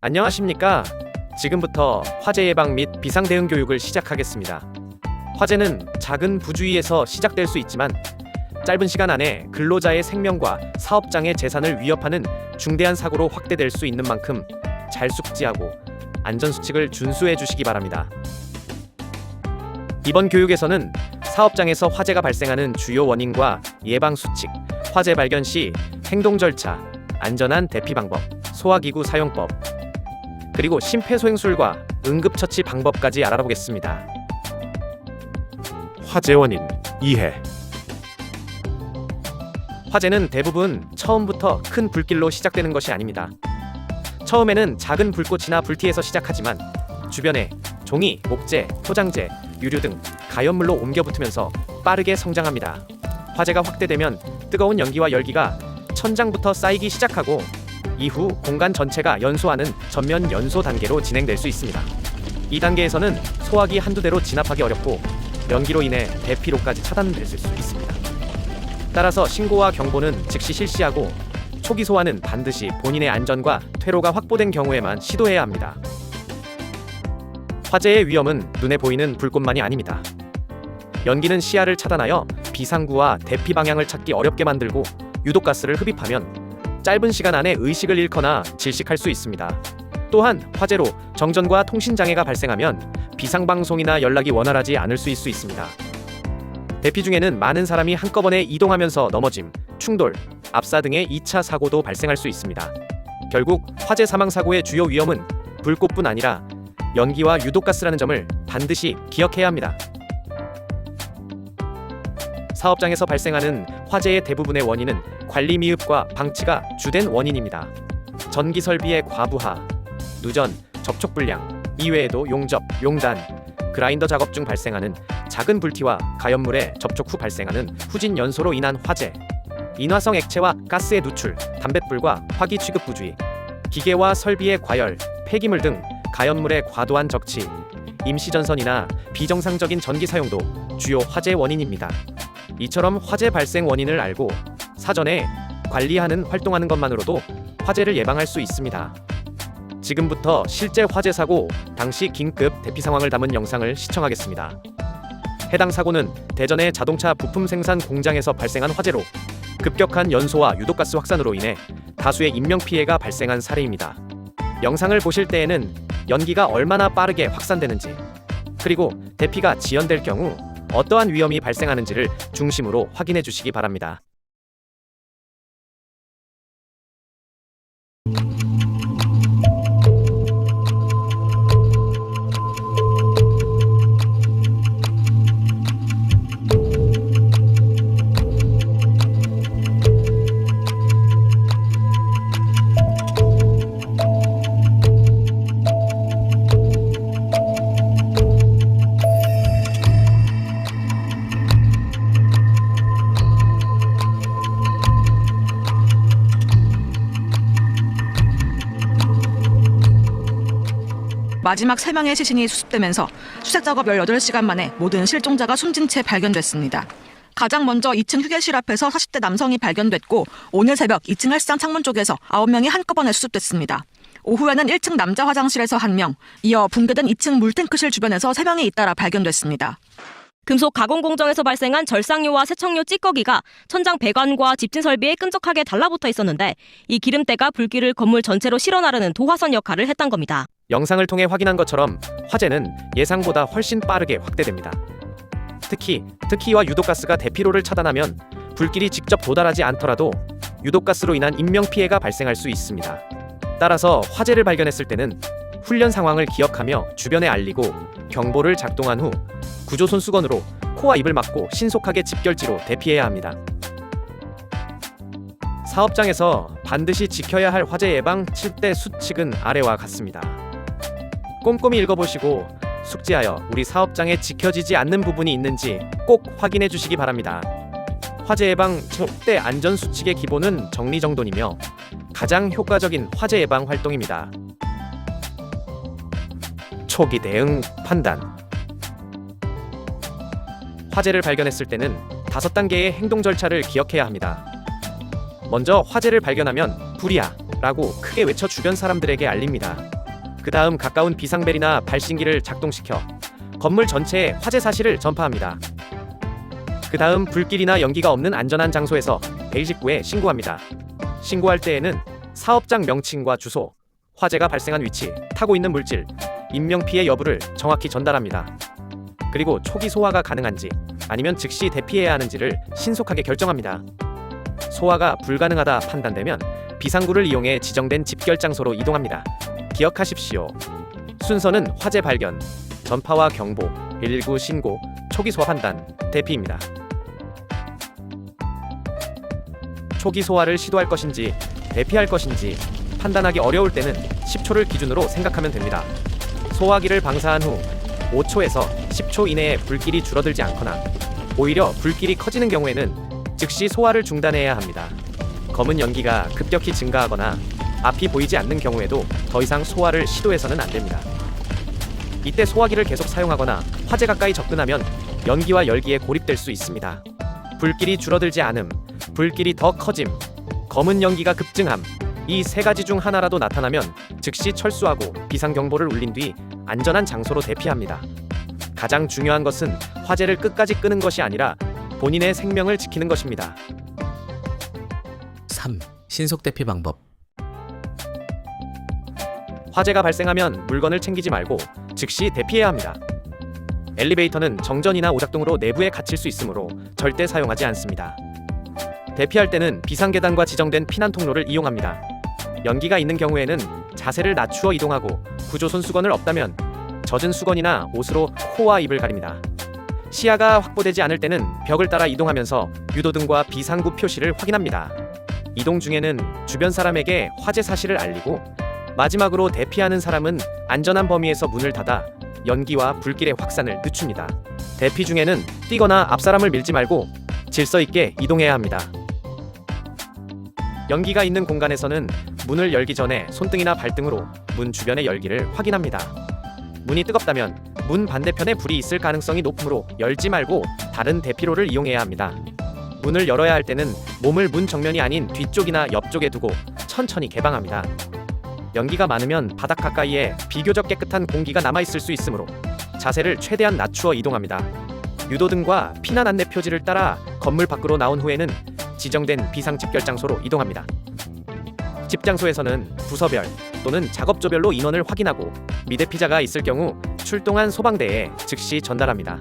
안녕하십니까? 지금부터 화재 예방 및 비상 대응 교육을 시작하겠습니다. 화재는 작은 부주의에서 시작될 수 있지만 짧은 시간 안에 근로자의 생명과 사업장의 재산을 위협하는 중대한 사고로 확대될 수 있는 만큼 잘 숙지하고 안전수칙을 준수해 주시기 바랍니다. 이번 교육에서는 사업장에서 화재가 발생하는 주요 원인과 예방 수칙, 화재 발견 시 행동 절차, 안전한 대피 방법, 소화기구 사용법, 그리고 심폐소생술과 응급처치 방법까지 알아보겠습니다. 화재 원인 이해. 화재는 대부분 처음부터 큰 불길로 시작되는 것이 아닙니다. 처음에는 작은 불꽃이나 불티에서 시작하지만 주변에 종이, 목재, 포장재, 유류 등 가연물로 옮겨 붙으면서 빠르게 성장합니다. 화재가 확대되면 뜨거운 연기와 열기가 천장부터 쌓이기 시작하고 이후 공간 전체가 연소하는 전면 연소 단계로 진행될 수 있습니다. 이 단계에서는 소화기 한두 대로 진압하기 어렵고 연기로 인해 대피로까지 차단될 수 있습니다. 따라서 신고와 경보는 즉시 실시하고 초기 소화는 반드시 본인의 안전과 퇴로가 확보된 경우에만 시도해야 합니다. 화재의 위험은 눈에 보이는 불꽃만이 아닙니다. 연기는 시야를 차단하여 비상구와 대피 방향을 찾기 어렵게 만들고 유독가스를 흡입하면 짧은 시간 안에 의식을 잃거나 질식할 수 있습니다. 또한 화재로 정전과 통신 장애가 발생하면 비상방송이나 연락이 원활하지 않을 수 있습니다. 대피 중에는 많은 사람이 한꺼번에 이동하면서 넘어짐, 충돌, 압사 등의 2차 사고도 발생할 수 있습니다. 결국 화재 사망 사고의 주요 위험은 불꽃뿐 아니라 연기와 유독가스라는 점을 반드시 기억해야 합니다. 사업장에서 발생하는 화재의 대부분의 원인은 관리 미흡과 방치가 주된 원인입니다. 전기 설비의 과부하, 누전, 접촉 불량, 이외에도 용접, 용단, 그라인더 작업 중 발생하는 작은 불티와 가연물의 접촉 후 발생하는 후진 연소로 인한 화재, 인화성 액체와 가스의 누출, 담뱃불과 화기 취급 부주의, 기계와 설비의 과열, 폐기물 등 가연물의 과도한 적치, 임시전선이나 비정상적인 전기 사용도 주요 화재 원인입니다. 이처럼 화재 발생 원인을 알고 사전에 관리하는 활동하는 것만으로도 화재를 예방할 수 있습니다. 지금부터 실제 화재 사고 당시 긴급 대피 상황을 담은 영상을 시청하겠습니다. 해당 사고는 대전의 자동차 부품 생산 공장에서 발생한 화재로 급격한 연소와 유독가스 확산으로 인해 다수의 인명피해가 발생한 사례입니다. 영상을 보실 때에는 연기가 얼마나 빠르게 확산되는지, 그리고 대피가 지연될 경우 어떠한 위험이 발생하는지를 중심으로 확인해 주시기 바랍니다. 마지막 3명의 시신이 수습되면서 수색작업 18시간 만에 모든 실종자가 숨진 채 발견됐습니다. 가장 먼저 2층 휴게실 앞에서 40대 남성이 발견됐고 오늘 새벽 2층 헬스장 창문 쪽에서 9명이 한꺼번에 수습됐습니다. 오후에는 1층 남자 화장실에서 1명, 이어 붕괴된 2층 물탱크실 주변에서 3명이 잇따라 발견됐습니다. 금속 가공 공정에서 발생한 절상료와 세척료 찌꺼기가 천장 배관과 집진 설비에 끈적하게 달라붙어 있었는데 이 기름때가 불길을 건물 전체로 실어나르는 도화선 역할을 했던 겁니다. 영상을 통해 확인한 것처럼 화재는 예상보다 훨씬 빠르게 확대됩니다. 특히 특히와 유독가스가 대피로를 차단하면 불길이 직접 도달하지 않더라도 유독가스로 인한 인명피해가 발생할 수 있습니다. 따라서 화재를 발견했을 때는 훈련 상황을 기억하며 주변에 알리고 경보를 작동한 후 구조 손수건으로 코와 입을 막고 신속하게 집결지로 대피해야 합니다. 사업장에서 반드시 지켜야 할 화재 예방 7대 수칙은 아래와 같습니다. 꼼꼼히 읽어보시고 숙지하여 우리 사업장에 지켜지지 않는 부분이 있는지 꼭 확인해 주시기 바랍니다. 화재 예방 7대 안전 수칙의 기본은 정리정돈이며 가장 효과적인 화재 예방 활동입니다. 초기 대응 판단. 화재를 발견했을 때는 5단계의 행동 절차를 기억해야 합니다. 먼저 화재를 발견하면 불이야 라고 크게 외쳐 주변 사람들에게 알립니다. 그 다음 가까운 비상벨이나 발신기를 작동시켜 건물 전체에 화재 사실을 전파합니다. 그 다음 불길이나 연기가 없는 안전한 장소에서 119에 신고합니다. 신고할 때에는 사업장 명칭과 주소, 화재가 발생한 위치, 타고 있는 물질, 인명피해 여부를 정확히 전달합니다. 그리고 초기 소화가 가능한지 아니면 즉시 대피해야 하는지를 신속하게 결정합니다. 소화가 불가능하다 판단되면 비상구를 이용해 지정된 집결 장소로 이동합니다. 기억하십시오. 순서는 화재 발견, 전파와 경보, 119 신고, 초기 소화 판단, 대피입니다. 초기 소화를 시도할 것인지 대피할 것인지 판단하기 어려울 때는 10초를 기준으로 생각하면 됩니다. 소화기를 방사한 후 5초에서 10초 이내에 불길이 줄어들지 않거나 오히려 불길이 커지는 경우에는 즉시 소화를 중단해야 합니다. 검은 연기가 급격히 증가하거나 앞이 보이지 않는 경우에도 더 이상 소화를 시도해서는 안 됩니다. 이때 소화기를 계속 사용하거나 화재 가까이 접근하면 연기와 열기에 고립될 수 있습니다. 불길이 줄어들지 않음, 불길이 더 커짐, 검은 연기가 급증함, 이 3가지 중 하나라도 나타나면 즉시 철수하고 비상경보를 울린 뒤 안전한 장소로 대피합니다. 가장 중요한 것은 화재를 끝까지 끄는 것이 아니라 본인의 생명을 지키는 것입니다. 3. 신속 대피 방법. 화재가 발생하면 물건을 챙기지 말고 즉시 대피해야 합니다. 엘리베이터는 정전이나 오작동으로 내부에 갇힐 수 있으므로 절대 사용하지 않습니다. 대피할 때는 비상계단과 지정된 피난 통로를 이용합니다. 연기가 있는 경우에는 자세를 낮추어 이동하고 구조 손수건을 없다면 젖은 수건이나 옷으로 코와 입을 가립니다. 시야가 확보되지 않을 때는 벽을 따라 이동하면서 유도등과 비상구 표시를 확인합니다. 이동 중에는 주변 사람에게 화재 사실을 알리고 마지막으로 대피하는 사람은 안전한 범위에서 문을 닫아 연기와 불길의 확산을 늦춥니다. 대피 중에는 뛰거나 앞사람을 밀지 말고 질서 있게 이동해야 합니다. 연기가 있는 공간에서는 문을 열기 전에 손등이나 발등으로 문 주변의 열기를 확인합니다. 문이 뜨겁다면 문 반대편에 불이 있을 가능성이 높으므로 열지 말고 다른 대피로를 이용해야 합니다. 문을 열어야 할 때는 몸을 문 정면이 아닌 뒤쪽이나 옆쪽에 두고 천천히 개방합니다. 연기가 많으면 바닥 가까이에 비교적 깨끗한 공기가 남아있을 수 있으므로 자세를 최대한 낮추어 이동합니다. 유도등과 피난 안내 표지를 따라 건물 밖으로 나온 후에는 지정된 비상 집결 장소로 이동합니다. 집장소에서는 부서별 또는 작업조별로 인원을 확인하고 미대피자가 있을 경우 출동한 소방대에 즉시 전달합니다.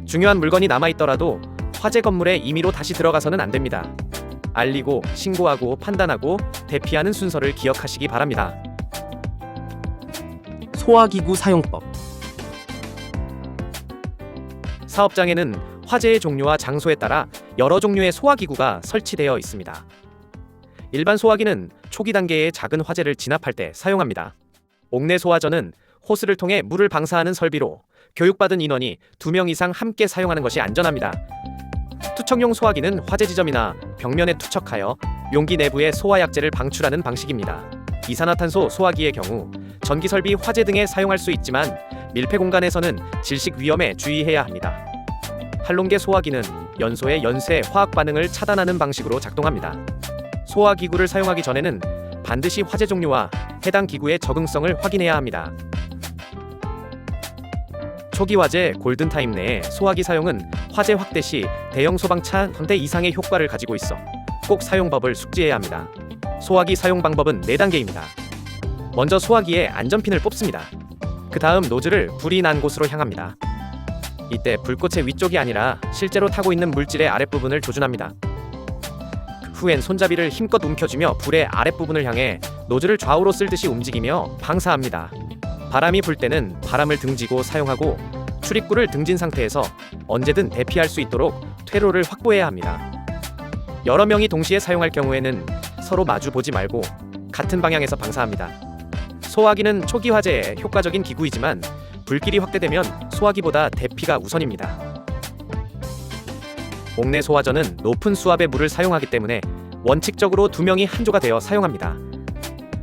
중요한 물건이 남아있더라도 화재 건물에 임의로 다시 들어가서는 안 됩니다. 알리고 신고하고 판단하고 대피하는 순서를 기억하시기 바랍니다. 소화기구 사용법. 사업장에는 화재의 종류와 장소에 따라 여러 종류의 소화기구가 설치되어 있습니다. 일반 소화기는 초기 단계의 작은 화재를 진압할 때 사용합니다. 옥내 소화전은 호스를 통해 물을 방사하는 설비로 교육받은 인원이 2명 이상 함께 사용하는 것이 안전합니다. 투척용 소화기는 화재 지점이나 벽면에 투척하여 용기 내부에 소화약재를 방출하는 방식입니다. 이산화탄소 소화기의 경우 전기설비 화재 등에 사용할 수 있지만 밀폐 공간에서는 질식 위험에 주의해야 합니다. 할롱계 소화기는 연소의 연쇄 화학 반응을 차단하는 방식으로 작동합니다. 소화기구를 사용하기 전에는 반드시 화재 종류와 해당 기구의 적응성을 확인해야 합니다. 초기 화재 골든타임 내에 소화기 사용은 화재 확대 시 대형 소방차 1대 이상의 효과를 가지고 있어 꼭 사용법을 숙지해야 합니다. 소화기 사용 방법은 4단계입니다. 먼저 소화기에 안전핀을 뽑습니다. 그 다음 노즐을 불이 난 곳으로 향합니다. 이때 불꽃의 위쪽이 아니라 실제로 타고 있는 물질의 아랫부분을 조준합니다. 후엔 손잡이를 힘껏 움켜쥐며 불의 아랫부분을 향해 노즐을 좌우로 쓸듯이 움직이며 방사합니다. 바람이 불 때는 바람을 등지고 사용하고 출입구를 등진 상태에서 언제든 대피할 수 있도록 퇴로를 확보해야 합니다. 여러 명이 동시에 사용할 경우에는 서로 마주 보지 말고 같은 방향에서 방사합니다. 소화기는 초기 화재에 효과적인 기구이지만 불길이 확대되면 소화기보다 대피가 우선입니다. 옥내 소화전은 높은 수압의 물을 사용하기 때문에 원칙적으로 2명이 한 조가 되어 사용합니다.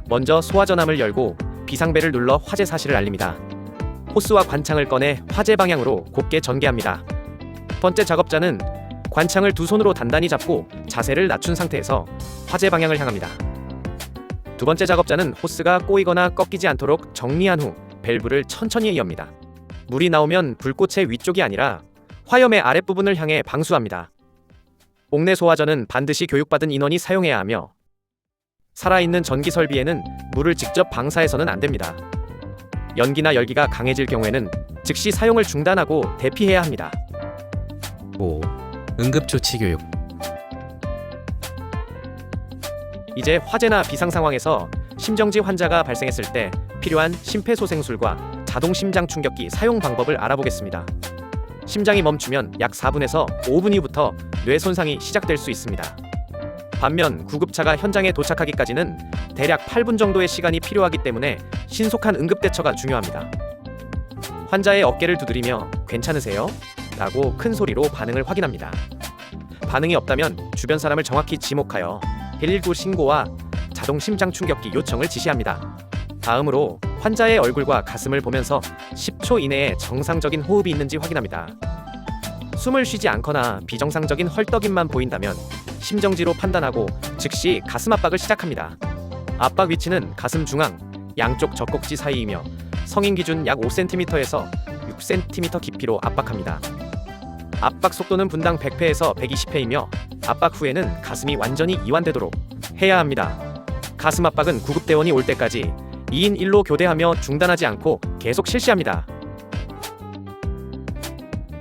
먼저 소화전함을 열고 비상벨을 눌러 화재 사실을 알립니다. 호스와 관창을 꺼내 화재 방향으로 곱게 전개합니다. 번째 작업자는 관창을 두 손으로 단단히 잡고 자세를 낮춘 상태에서 화재 방향을 향합니다. 두 번째 작업자는 호스가 꼬이거나 꺾이지 않도록 정리한 후 밸브를 천천히 여입니다. 물이 나오면 불꽃의 위쪽이 아니라 화염의 아랫부분을 향해 방수합니다. 옥내 소화전은 반드시 교육받은 인원이 사용해야 하며 살아있는 전기 설비에는 물을 직접 방사해서는 안 됩니다. 연기나 열기가 강해질 경우에는 즉시 사용을 중단하고 대피해야 합니다. 5. 응급조치 교육. 이제 화재나 비상 상황에서 심정지 환자가 발생했을 때 필요한 심폐소생술과 자동 심장 충격기 사용 방법을 알아보겠습니다. 심장이 멈추면 약 4분에서 5분 이후부터 뇌 손상이 시작될 수 있습니다. 반면 구급차가 현장에 도착하기까지는 대략 8분 정도의 시간이 필요하기 때문에 신속한 응급 대처가 중요합니다. 환자의 어깨를 두드리며 "괜찮으세요?" 라고 큰 소리로 반응을 확인합니다. 반응이 없다면 주변 사람을 정확히 지목하여 119 신고와 자동 심장 충격기 요청을 지시합니다. 다음으로 환자의 얼굴과 가슴을 보면서 10초 이내에 정상적인 호흡이 있는지 확인합니다. 숨을 쉬지 않거나 비정상적인 헐떡임만 보인다면 심정지로 판단하고 즉시 가슴 압박을 시작합니다. 압박 위치는 가슴 중앙, 양쪽 젖꼭지 사이이며 성인 기준 약 5cm에서 6cm 깊이로 압박합니다. 압박 속도는 분당 100회에서 120회이며 압박 후에는 가슴이 완전히 이완되도록 해야 합니다. 가슴 압박은 구급대원이 올 때까지 2인 1로 교대하며 중단하지 않고 계속 실시합니다.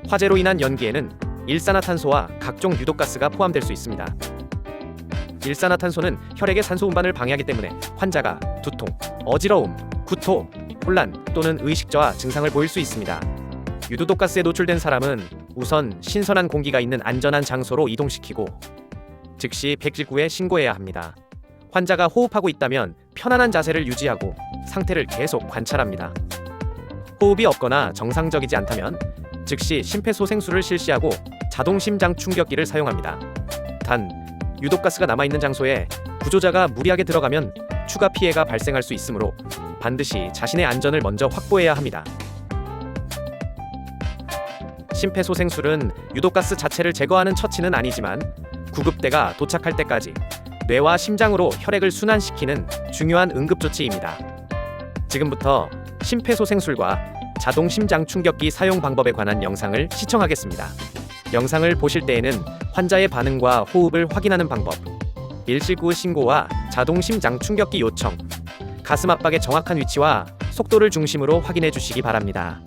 화재로 인한 연기에는 일산화탄소와 각종 유독가스가 포함될 수 있습니다. 일산화탄소는 혈액의 산소 운반을 방해하기 때문에 환자가 두통, 어지러움, 구토, 혼란 또는 의식저하 증상을 보일 수 있습니다. 유독가스에 노출된 사람은 우선 신선한 공기가 있는 안전한 장소로 이동시키고 즉시 119에 신고해야 합니다. 환자가 호흡하고 있다면 편안한 자세를 유지하고 상태를 계속 관찰합니다. 호흡이 없거나 정상적이지 않다면 즉시 심폐소생술을 실시하고 자동 심장 충격기를 사용합니다. 단, 유독가스가 남아있는 장소에 구조자가 무리하게 들어가면 추가 피해가 발생할 수 있으므로 반드시 자신의 안전을 먼저 확보해야 합니다. 심폐소생술은 유독가스 자체를 제거하는 처치는 아니지만 구급대가 도착할 때까지 뇌와 심장으로 혈액을 순환시키는 중요한 응급조치입니다. 지금부터 심폐소생술과 자동 심장 충격기 사용 방법에 관한 영상을 시청하겠습니다. 영상을 보실 때에는 환자의 반응과 호흡을 확인하는 방법, 119 신고와 자동 심장 충격기 요청, 가슴 압박의 정확한 위치와 속도를 중심으로 확인해 주시기 바랍니다.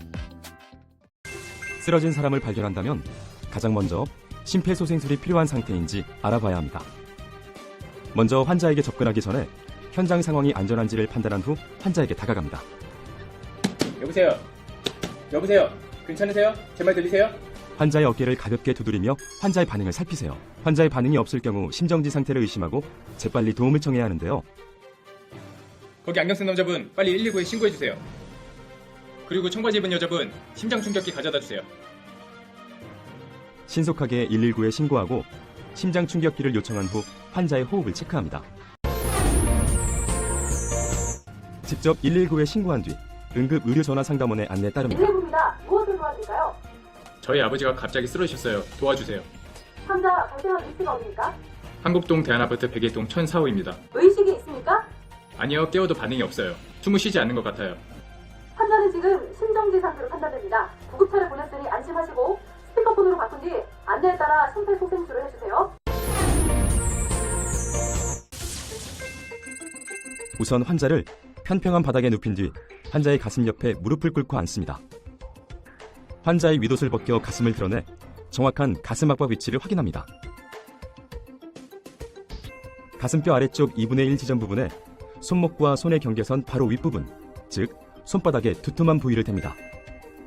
쓰러진 사람을 발견한다면 가장 먼저 심폐소생술이 필요한 상태인지 알아봐야 합니다. 먼저 환자에게 접근하기 전에 현장 상황이 안전한지를 판단한 후 환자에게 다가갑니다. 여보세요? 여보세요? 괜찮으세요? 제 말 들리세요? 환자의 어깨를 가볍게 두드리며 환자의 반응을 살피세요. 환자의 반응이 없을 경우 심정지 상태를 의심하고 재빨리 도움을 청해야 하는데요. 거기 안경 쓴 남자분 빨리 119에 신고해주세요. 그리고 청바지 입은 여자분 심장 충격기 가져다 주세요. 신속하게 119에 신고하고 심장 충격기를 요청한 후 환자의 호흡을 체크합니다. 직접 119에 신고한 뒤 응급 의료 전화 상담원의 안내에 따릅니다. 119입니다. 무엇을 도와드릴까요? 저희 아버지가 갑자기 쓰러지셨어요. 도와주세요. 환자 발생한 위치가 어디입니까? 한국동 대한아파트 101동 1004호입니다. 의식이 있습니까? 아니요, 깨워도 반응이 없어요. 숨을 쉬지 않는 것 같아요. 환자는 지금 심정지 상태로 판단됩니다. 구급차를 보냈으니 안심하시고 스피커폰으로 바꾼 뒤 안내에 따라 심폐소생술을 해주세요. 우선 환자를 편평한 바닥에 눕힌 뒤 환자의 가슴 옆에 무릎을 꿇고 앉습니다. 환자의 윗옷을 벗겨 가슴을 드러내 정확한 가슴 압박 위치를 확인합니다. 가슴뼈 아래쪽 2분의 1 지점 부분에 손목과 손의 경계선 바로 윗부분, 즉 손바닥에 두툼한 부위를 댑니다.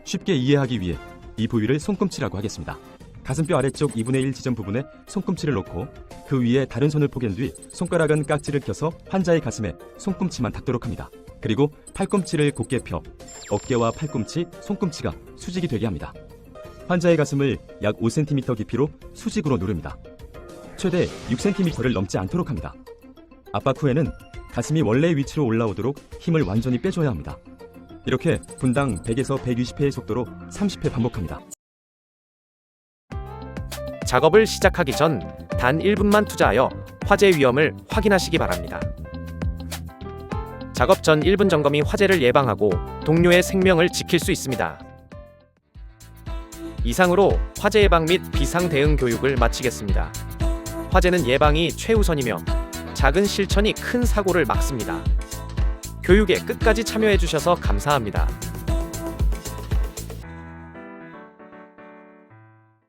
쉽게 이해하기 위해 이 부위를 손꿈치라고 하겠습니다. 가슴뼈 아래쪽 2분의 1 지점 부분에 손꿈치를 놓고 그 위에 다른 손을 포갠 뒤 손가락은 깍지를 껴서 환자의 가슴에 손꿈치만 닿도록 합니다. 그리고 팔꿈치를 곧게 펴 어깨와 팔꿈치, 손꿈치가 수직이 되게 합니다. 환자의 가슴을 약 5cm 깊이로 수직으로 누릅니다. 최대 6cm를 넘지 않도록 합니다. 압박 후에는 가슴이 원래의 위치로 올라오도록 힘을 완전히 빼줘야 합니다. 이렇게 분당 100에서 120회의 속도로 30회 반복합니다. 작업을 시작하기 전 단 1분만 투자하여 화재 위험을 확인하시기 바랍니다. 작업 전 1분 점검이 화재를 예방하고 동료의 생명을 지킬 수 있습니다. 이상으로 화재 예방 및 비상 대응 교육을 마치겠습니다. 화재는 예방이 최우선이며 작은 실천이 큰 사고를 막습니다. 교육에 끝까지 참여해 주셔서 감사합니다.